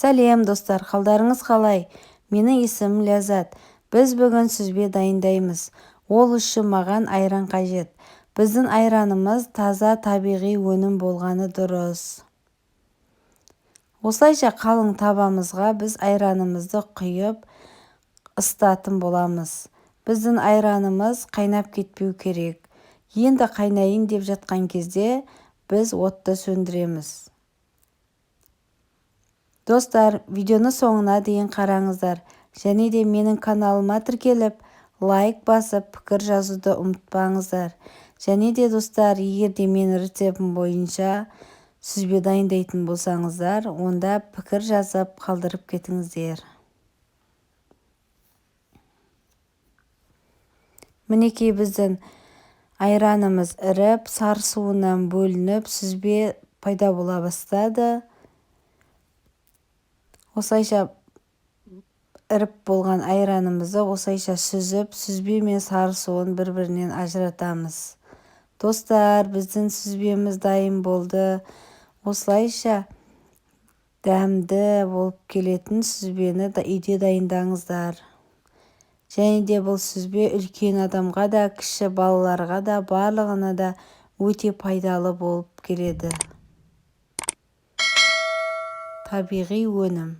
Сәлем достар, қалдарыңыз қалай? Менің есімім Ләззат. Біз бүгін сүзбе дайындаймыз. Ол үшін маған айран қажет. Біздің айранымыз таза табиғи өнім болғаны дұрыс. Осылайша қалың табамызға біз айранымызды құйып ыстатын боламыз. Біздің айранымыз қайнап кетпеу керек. Енді қайнайын деп жатқан кезде біз отты сөндіреміз. Достар, видеоны соңына дейін қараңыздар. Және де менің каналыма тіркеліп, лайк басып, пікір жазуды ұмытпаңыздар. Және де достар, егер де менің рецептім бойынша сүзбе дайындайтын болсаңыздар, онда пікір жазып қалдырып кетіңіздер. Мінекей біздің айранымыз іріп, сарысуынан бөлініп, сүзбе пайда бола бастады. Осылайша іріп болған айранымызды осылайша сүзіп, сүзбе мен сарысуын бір-бірінен ажыратамыз. Достар, біздің сүзбеміз дайын болды. Осылайша дәмді болып келетін сүзбені үйде дайындаңыздар. Және де бұл сүзбе үлкен адамға да, кіші балаларға да, барлығына да өте пайдалы болып келеді. Табиғи өнім.